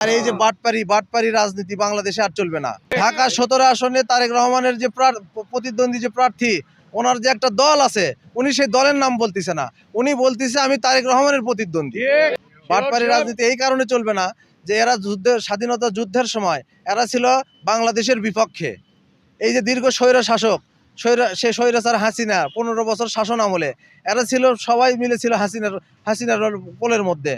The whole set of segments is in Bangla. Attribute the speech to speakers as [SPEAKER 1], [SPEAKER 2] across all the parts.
[SPEAKER 1] আর এই যে বাটপারি রাজনীতি বাংলাদেশে আর চলবে না। ঢাকা 17 আসনে তারেক রহমানের যে প্রতিদ্বন্দ্বী যে প্রার্থী, ওনার যে একটা দল আছে, উনি সেই দলের নাম বলতেছে না, উনি বলতেছে আমি তারেক রহমানের প্রতিদ্বন্দ্বী। বাটপারি রাজনীতি এই কারণে চলবে না যে এরা স্বাধীনতা যুদ্ধের সময় এরা ছিল বাংলাদেশের বিপক্ষে। এই যে দীর্ঘ স্বৈরাচার হাসিনা 15 বছর শাসন আমলে এরা ছিল, সবাই মিলে ছিল হাসিনার কোলের মধ্যে।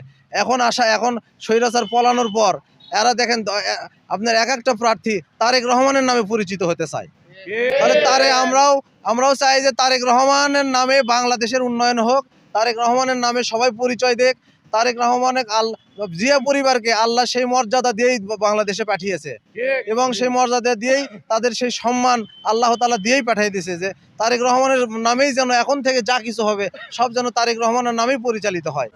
[SPEAKER 1] এখন স্বৈরাচার পলানোর পর এরা দেখেন আপনার এক একটা প্রার্থী তারেক রহমানের নামে পরিচিত হতে চায়। তাহলে আমরাও চাই যে তারেক রহমানের নামে বাংলাদেশের উন্নয়ন হোক, তারেক রহমানের নামে সবাই পরিচয় দেখ। তারেক রহমানের জিয়া পরিবারকে আল্লাহ সেই মর্যাদা দিয়েই বাংলাদেশে পাঠিয়েছে এবং সেই মর্যাদা দিয়েই তাদের সেই সম্মান আল্লাহ তাআলা দিয়েই পাঠিয়ে দিয়েছে যে তারেক রহমানের নামেই যেন এখন থেকে যা কিছু হবে সব যেন তারেক রহমানের নামেই পরিচালিত হয়।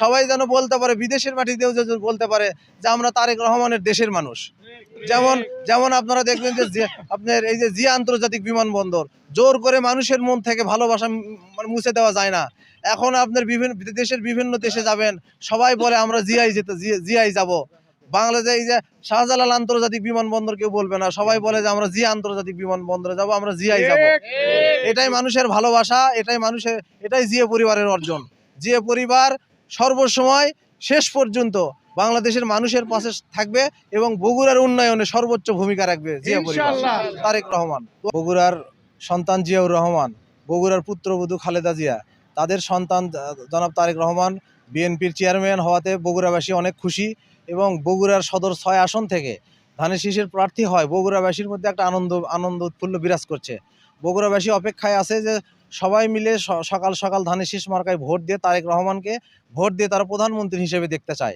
[SPEAKER 1] সবাই যেন বলতে পারে, বিদেশের মাটিতেও যেন বলতে পারে যে আমরা তারেক রহমানের দেশের মানুষ। যেমন আপনারা দেখবেন যে আপনার এই যে জিয়া আন্তর্জাতিক বিমানবন্দর জোর করে মানুষের মন থেকে ভালোবাসা মুছে দেওয়া যায় না। এখন আপনার বিভিন্ন দেশে যাবেন, সবাই বলে আমরা জিয়াই যাব। বাংলাদেশে এই যে শাহজালাল আন্তর্জাতিক বিমানবন্দর কেউ বলবে না, সবাই বলে যে আমরা জিয়া আন্তর্জাতিক বিমানবন্দরে যাব, আমরা জিয়াই যাব। এটাই মানুষের ভালোবাসা, এটাই জিয়া পরিবারের অর্জন। জিয়া পরিবার সর্বসময় শেষ পর্যন্ত বাংলাদেশের মানুষের পাশে থাকবে এবং বগুড়ার উন্নয়নে সর্বোচ্চ ভূমিকা রাখবে জিয়া পরিবার। তারেক রহমান, বগুড়ার সন্তান জিয়াউর রহমান, বগুড়ার পুত্রবধূ খালেদা জিয়া, তাদের সন্তান জনাব তারেক রহমান বিএনপির চেয়ারম্যান হওয়াতে বগুড়াবাসী অনেক খুশি এবং বগুড়ার সদর 6 আসন থেকে ধানের শীষের প্রার্থী হয় বগুড়াবাসীর মধ্যে একটা আনন্দ উৎফুল্ল বিরাজ করছে। বগুড়াবাসী অপেক্ষায় আছে যে সবাই মিলে সকাল সকাল ধানের শীষ মার্কায় ভোট দিয়ে তারেক রহমানকে ভোট দিয়ে তারা প্রধানমন্ত্রী হিসেবে দেখতে চায়।